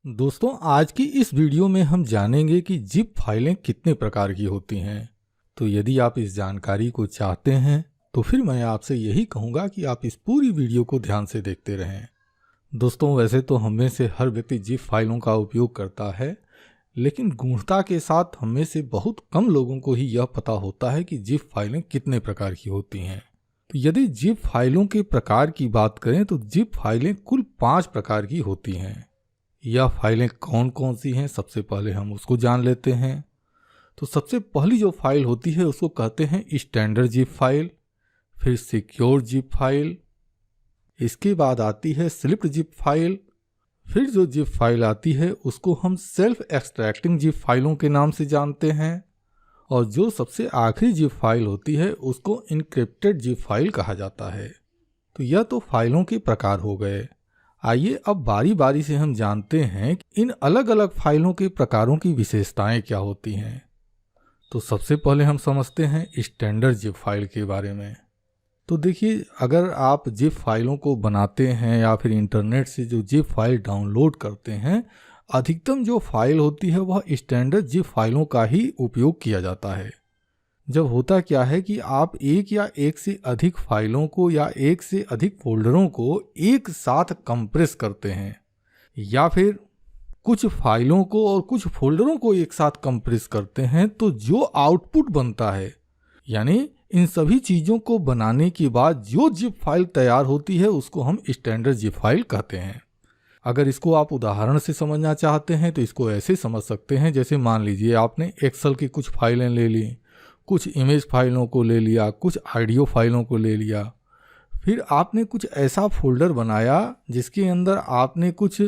दोस्तों, आज की इस वीडियो में हम जानेंगे कि जिप फाइलें कितने प्रकार की होती हैं। तो यदि आप इस जानकारी को चाहते हैं तो फिर मैं आपसे यही कहूँगा कि आप इस पूरी वीडियो को ध्यान से देखते रहें। दोस्तों, वैसे तो हम में से हर व्यक्ति जिप फाइलों का उपयोग करता है, लेकिन गूढ़ता के साथ हम में से बहुत कम लोगों को ही यह पता होता है कि जिप फाइलें कितने प्रकार की होती हैं। तो यदि जिप फाइलों के प्रकार की बात करें तो जिप फाइलें कुल 5 प्रकार की होती हैं। यह फाइलें कौन कौन सी हैं, सबसे पहले हम उसको जान लेते हैं। तो सबसे पहली जो फाइल होती है उसको कहते हैं स्टैंडर्ड जिप फाइल, फिर सिक्योर जिप फाइल, इसके बाद आती है स्लिप्ड जिप फाइल, फिर जो जिप फाइल आती है उसको हम सेल्फ एक्सट्रैक्टिंग जिप फाइलों के नाम से जानते हैं, और जो सबसे आखिरी जिप फाइल होती है उसको इनक्रिप्टेड जिप फाइल कहा जाता है। तो यह तो फाइलों के प्रकार हो गए। आइए अब बारी बारी से हम जानते हैं कि इन अलग अलग फाइलों के प्रकारों की विशेषताएं क्या होती हैं। तो सबसे पहले हम समझते हैं स्टैंडर्ड जिप फाइल के बारे में। तो देखिए, अगर आप जिप फाइलों को बनाते हैं या फिर इंटरनेट से जो जिप फाइल डाउनलोड करते हैं, अधिकतम जो फाइल होती है वह स्टैंडर्ड जिप फाइलों का ही उपयोग किया जाता है। जब होता क्या है कि आप एक या एक से अधिक फाइलों को या एक से अधिक फोल्डरों को एक साथ कंप्रेस करते हैं, या फिर कुछ फाइलों को और कुछ फोल्डरों को एक साथ कंप्रेस करते हैं, तो जो आउटपुट बनता है, यानी इन सभी चीज़ों को बनाने के बाद जो जिप फाइल तैयार होती है उसको हम स्टैंडर्ड जिप फाइल कहते हैं। अगर इसको आप उदाहरण से समझना चाहते हैं तो इसको ऐसे समझ सकते हैं, जैसे मान लीजिए आपने एक्सेल की कुछ फाइलें ले ली, कुछ इमेज फाइलों को ले लिया, कुछ ऑडियो फाइलों को ले लिया, फिर आपने कुछ ऐसा फोल्डर बनाया जिसके अंदर आपने कुछ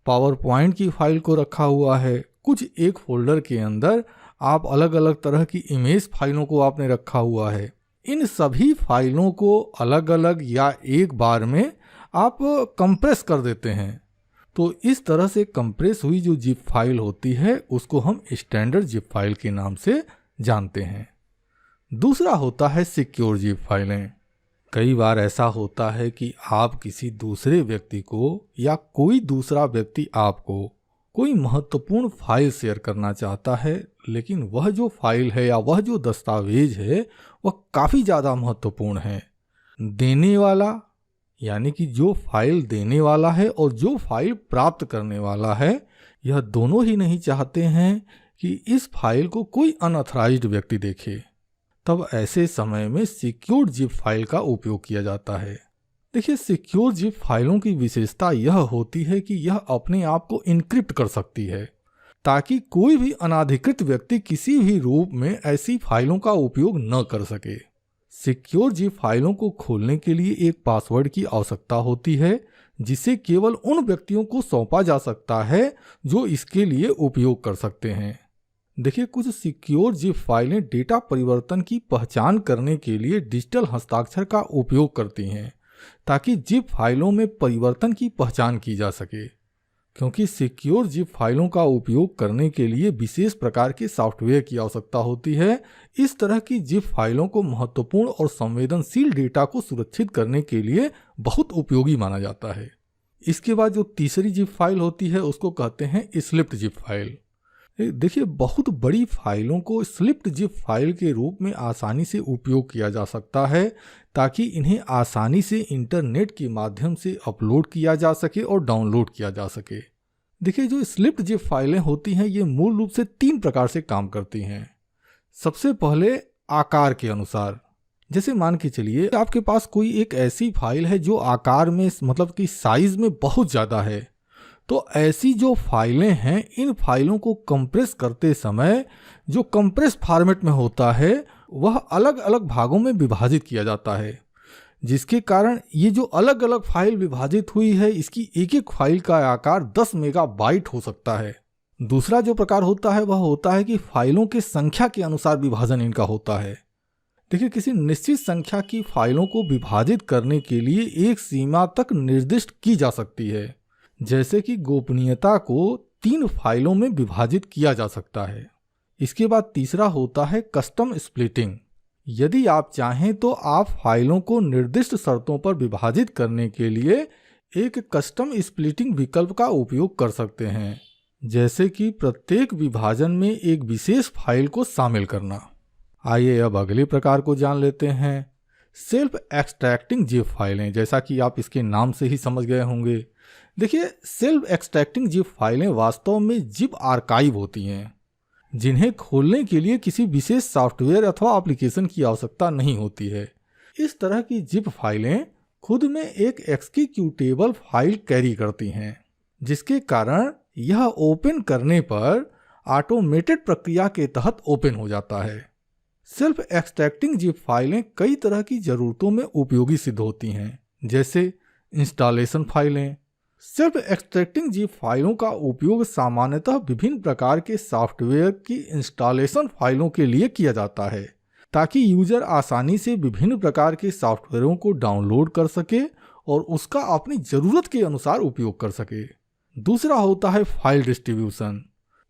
पावर पॉइंट की फाइल को रखा हुआ है, कुछ एक फोल्डर के अंदर आप अलग अलग तरह की इमेज फाइलों को आपने रखा हुआ है। इन सभी फाइलों को अलग अलग या एक बार में आप कंप्रेस कर देते हैं। तो इस तरह से कंप्रेस हुई जो जिप फाइल होती है उसको हम स्टैंडर्ड जिप फाइल के नाम से जानते हैं। दूसरा होता है सिक्योर जिप फाइलें। कई बार ऐसा होता है कि आप किसी दूसरे व्यक्ति को या कोई दूसरा व्यक्ति आपको कोई महत्वपूर्ण फाइल शेयर करना चाहता है, लेकिन वह जो फाइल है या वह जो दस्तावेज है वह काफ़ी ज़्यादा महत्वपूर्ण है। देने वाला, यानी कि जो फाइल देने वाला है और जो फाइल प्राप्त करने वाला है, यह दोनों ही नहीं चाहते हैं कि इस फाइल को कोई अनऑथराइज्ड व्यक्ति देखे। तब ऐसे समय में सिक्योर जिप फाइल का उपयोग किया जाता है। देखिए, सिक्योर जिप फाइलों की विशेषता यह होती है कि यह अपने आप को इनक्रिप्ट कर सकती है, ताकि कोई भी अनाधिकृत व्यक्ति किसी भी रूप में ऐसी फाइलों का उपयोग न कर सके। सिक्योर जिप फाइलों को खोलने के लिए एक पासवर्ड की आवश्यकता होती है, जिसे केवल उन व्यक्तियों को सौंपा जा सकता है जो इसके लिए उपयोग कर सकते हैं। देखिए, कुछ सिक्योर जिप फाइलें डेटा परिवर्तन की पहचान करने के लिए डिजिटल हस्ताक्षर का उपयोग करती हैं, ताकि जिप फाइलों में परिवर्तन की पहचान की जा सके। क्योंकि सिक्योर जिप फाइलों का उपयोग करने के लिए विशेष प्रकार के सॉफ्टवेयर की आवश्यकता होती है, इस तरह की जिप फाइलों को महत्वपूर्ण और संवेदनशील डेटा को सुरक्षित करने के लिए बहुत उपयोगी माना जाता है। इसके बाद जो तीसरी जिप फाइल होती है उसको कहते हैं स्लिप्ड जिप फाइल। देखिए, बहुत बड़ी फाइलों को स्लिप्ड जिप फाइल के रूप में आसानी से उपयोग किया जा सकता है, ताकि इन्हें आसानी से इंटरनेट के माध्यम से अपलोड किया जा सके और डाउनलोड किया जा सके। देखिए, जो स्लिप्ड जिप फाइलें होती हैं ये मूल रूप से 3 प्रकार से काम करती हैं। सबसे पहले आकार के अनुसार, जैसे मान के चलिए आपके पास कोई एक ऐसी फाइल है जो आकार में, मतलब कि साइज में बहुत ज़्यादा है, तो ऐसी जो फाइलें हैं, इन फाइलों को कंप्रेस करते समय जो कंप्रेस फॉर्मेट में होता है वह अलग अलग भागों में विभाजित किया जाता है, जिसके कारण ये जो अलग अलग फाइल विभाजित हुई है इसकी एक एक फाइल का आकार 10 मेगाबाइट हो सकता है। दूसरा जो प्रकार होता है वह होता है कि फाइलों के संख्या के अनुसार विभाजन इनका होता है। देखिए, किसी निश्चित संख्या की फाइलों को विभाजित करने के लिए एक सीमा तक निर्दिष्ट की जा सकती है, जैसे कि गोपनीयता को 3 फाइलों में विभाजित किया जा सकता है। इसके बाद तीसरा होता है कस्टम स्प्लिटिंग। यदि आप चाहें तो आप फाइलों को निर्दिष्ट शर्तों पर विभाजित करने के लिए एक कस्टम स्प्लिटिंग विकल्प का उपयोग कर सकते हैं। जैसे कि प्रत्येक विभाजन में एक विशेष फाइल को शामिल करना। आइए अब अगले प्रकार को जान लेते हैं, सेल्फ एक्सट्रैक्टिंग जिप फाइलें। जैसा कि आप इसके नाम से ही समझ गए होंगे। देखिए, सेल्फ एक्सट्रैक्टिंग जिप फाइलें वास्तव में जिप आर्काइव होती हैं, जिन्हें खोलने के लिए किसी विशेष सॉफ्टवेयर अथवा एप्लीकेशन की आवश्यकता नहीं होती है। इस तरह की जिप फाइलें खुद में एक एक्जीक्यूटेबल फाइल कैरी करती हैं, जिसके कारण यह ओपन करने पर ऑटोमेटेड प्रक्रिया के तहत ओपन हो जाता है। सेल्फ एक्सट्रैक्टिंग जिप फाइलें कई तरह की जरूरतों में उपयोगी सिद्ध होती हैं, जैसे इंस्टॉलेशन फाइलें। सेल्फ एक्सट्रैक्टिंग जिप फाइलों का उपयोग सामान्यतः विभिन्न प्रकार के सॉफ्टवेयर की इंस्टॉलेशन फाइलों के लिए किया जाता है, ताकि यूजर आसानी से विभिन्न प्रकार के सॉफ्टवेयरों को डाउनलोड कर सके और उसका अपनी ज़रूरत के अनुसार उपयोग कर सके। दूसरा होता है file distribution.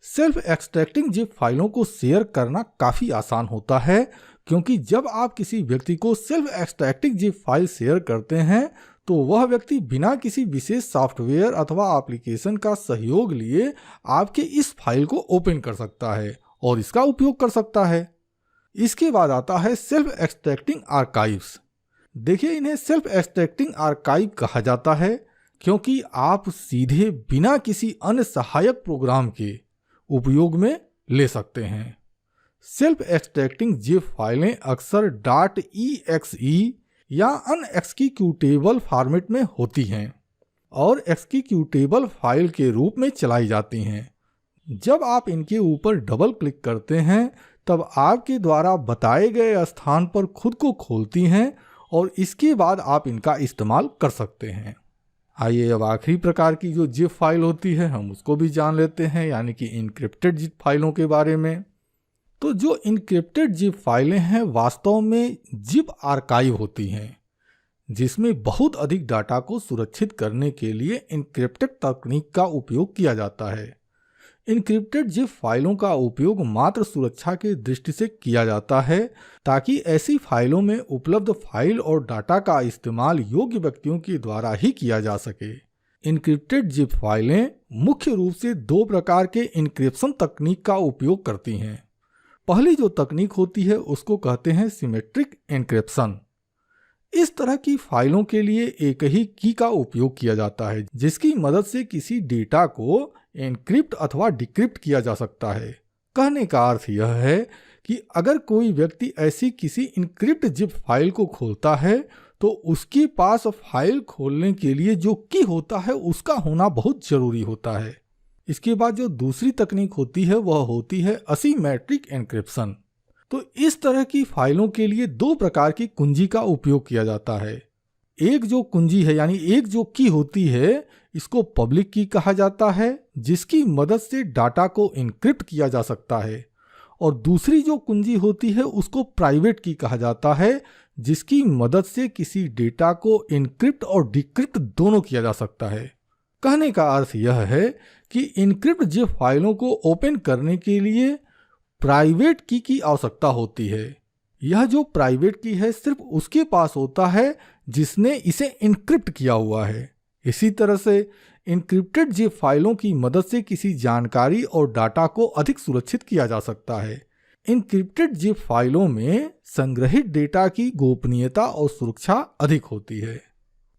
Self extracting zip फाइलों को शेयर करना काफ़ी आसान होता है, क्योंकि जब आप किसी व्यक्ति को self extracting zip file share करते हैं तो वह व्यक्ति बिना किसी विशेष सॉफ्टवेयर अथवा एप्लीकेशन का सहयोग लिए आपके इस फाइल को ओपन कर सकता है और इसका उपयोग कर सकता है। इसके बाद आता है सेल्फ एक्सट्रैक्टिंग आर्काइव्स। देखिए, इन्हें सेल्फ एक्सट्रैक्टिंग आर्काइव कहा जाता है क्योंकि आप सीधे बिना किसी अन्य सहायक प्रोग्राम के उपयोग में ले सकते हैं। सेल्फ एक्सट्रैक्टिंग जिप फाइलें अक्सर .exe या अनएक्जीक्यूटेबल फॉर्मेट में होती हैं और एक्जीक्यूटेबल फाइल के रूप में चलाई जाती हैं। जब आप इनके ऊपर डबल क्लिक करते हैं तब आपके द्वारा बताए गए स्थान पर खुद को खोलती हैं और इसके बाद आप इनका इस्तेमाल कर सकते हैं। आइए अब आखिरी प्रकार की जो जिप फाइल होती है हम उसको भी जान लेते हैं, यानी कि इनक्रिप्टेड जिप फाइलों के बारे में। तो जो इनक्रिप्टेड जिप फाइलें हैं वास्तव में जिप आर्काइव होती हैं, जिसमें बहुत अधिक डाटा को सुरक्षित करने के लिए इनक्रिप्टेड तकनीक का उपयोग किया जाता है। इनक्रिप्टेड जिप फाइलों का उपयोग मात्र सुरक्षा की दृष्टि से किया जाता है, ताकि ऐसी फाइलों में उपलब्ध फाइल और डाटा का इस्तेमाल योग्य व्यक्तियों के द्वारा ही किया जा सके। इनक्रिप्टेड जिप फाइलें मुख्य रूप से दो प्रकार के इनक्रिप्शन तकनीक का उपयोग करती हैं। पहली जो तकनीक होती है उसको कहते हैं सिमेट्रिक एन्क्रिप्शन। इस तरह की फाइलों के लिए एक ही की का उपयोग किया जाता है, जिसकी मदद से किसी डेटा को एनक्रिप्ट अथवा डिक्रिप्ट किया जा सकता है। कहने का अर्थ यह है कि अगर कोई व्यक्ति ऐसी किसी इनक्रिप्ट जिप फाइल को खोलता है तो उसके पास फाइल खोलने के लिए जो की होता है उसका होना बहुत जरूरी होता है। इसके बाद जो दूसरी तकनीक होती है वह होती है असिमेट्रिक एन्क्रिप्शन। तो इस तरह की फाइलों के लिए दो प्रकार की कुंजी का उपयोग किया जाता है। एक जो कुंजी है यानी एक जो की होती है इसको पब्लिक की कहा जाता है, जिसकी मदद से डाटा को इनक्रिप्ट किया जा सकता है, और दूसरी जो कुंजी होती है उसको प्राइवेट की कहा जाता है, जिसकी मदद से किसी डेटा को इनक्रिप्ट और डिक्रिप्ट दोनों किया जा सकता है। कहने का अर्थ यह है कि इनक्रिप्ट जिप फाइलों को ओपन करने के लिए प्राइवेट की आवश्यकता होती है। यह जो प्राइवेट की है सिर्फ उसके पास होता है जिसने इसे इनक्रिप्ट किया हुआ है। इसी तरह से इनक्रिप्टेड जिप फाइलों की मदद से किसी जानकारी और डाटा को अधिक सुरक्षित किया जा सकता है। इनक्रिप्टेड जिप फाइलों में संग्रहित डेटा की गोपनीयता और सुरक्षा अधिक होती है।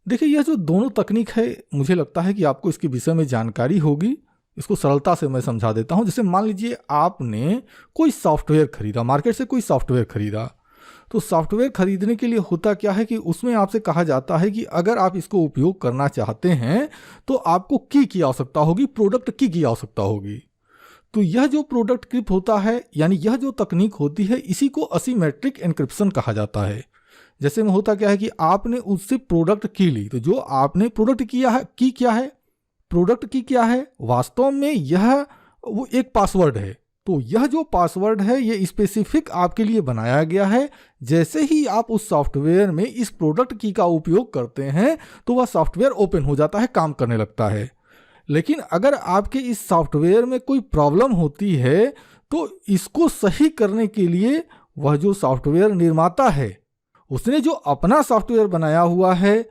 देखिए, यह जो दोनों तकनीक है मुझे लगता है कि आपको इसके विषय में जानकारी होगी। इसको सरलता से मैं समझा देता हूं। जैसे मान लीजिए आपने कोई सॉफ्टवेयर खरीदा, मार्केट से कोई सॉफ्टवेयर खरीदा, तो सॉफ्टवेयर खरीदने के लिए होता क्या है कि उसमें आपसे कहा जाता है कि अगर आप इसको उपयोग करना चाहते हैं तो आपको की आवश्यकता होगी, प्रोडक्ट की आवश्यकता होगी। तो यह जो प्रोडक्ट की होता है यानी यह जो तकनीक होती है इसी को असिमेट्रिक एन्क्रिप्शन कहा जाता है। जैसे में होता क्या है कि आपने उससे प्रोडक्ट की ली, तो जो आपने प्रोडक्ट किया है की क्या है, प्रोडक्ट की क्या है, वास्तव में यह वो एक पासवर्ड है। तो यह जो पासवर्ड है ये स्पेसिफिक आपके लिए बनाया गया है। जैसे ही आप उस सॉफ्टवेयर में इस प्रोडक्ट की का उपयोग करते हैं तो वह सॉफ्टवेयर ओपन हो जाता है, काम करने लगता है। लेकिन अगर आपके इस सॉफ्टवेयर में कोई प्रॉब्लम होती है तो इसको सही करने के लिए वह जो सॉफ्टवेयर निर्माता है उसने जो अपना सॉफ्टवेयर बनाया हुआ है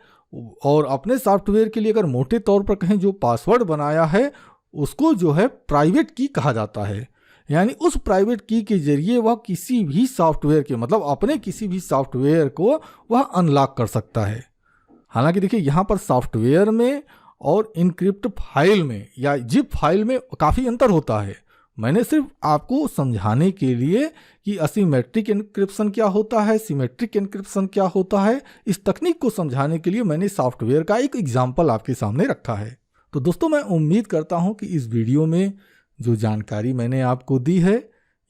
और अपने सॉफ्टवेयर के लिए अगर मोटे तौर पर कहें जो पासवर्ड बनाया है उसको जो है प्राइवेट की कहा जाता है। यानी उस प्राइवेट की के जरिए वह किसी भी सॉफ्टवेयर के मतलब अपने किसी भी सॉफ्टवेयर को वह अनलॉक कर सकता है। हालांकि देखिए यहाँ पर सॉफ्टवेयर में और इनक्रिप्ट फाइल में या जिप फाइल में काफ़ी अंतर होता है। मैंने सिर्फ आपको समझाने के लिए कि असिमेट्रिक एन्क्रिप्शन क्या होता है, सिमेट्रिक एन्क्रिप्शन क्या होता है, इस तकनीक को समझाने के लिए मैंने सॉफ्टवेयर का एक एग्जाम्पल आपके सामने रखा है। तो दोस्तों, मैं उम्मीद करता हूँ कि इस वीडियो में जो जानकारी मैंने आपको दी है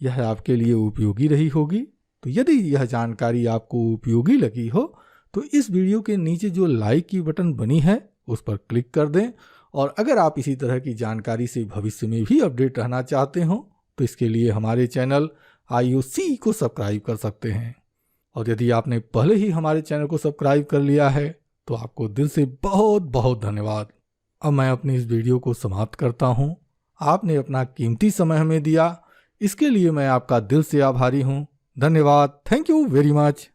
यह आपके लिए उपयोगी रही होगी। तो यदि यह जानकारी आपको उपयोगी लगी हो तो इस वीडियो के नीचे जो लाइक की बटन बनी है उस पर क्लिक कर दें। और अगर आप इसी तरह की जानकारी से भविष्य में भी अपडेट रहना चाहते हो तो इसके लिए हमारे चैनल IOC को सब्सक्राइब कर सकते हैं। और यदि आपने पहले ही हमारे चैनल को सब्सक्राइब कर लिया है तो आपको दिल से बहुत बहुत धन्यवाद। अब मैं अपनी इस वीडियो को समाप्त करता हूँ। आपने अपना कीमती समय हमें दिया, इसके लिए मैं आपका दिल से आभारी हूँ। धन्यवाद। Thank you very much.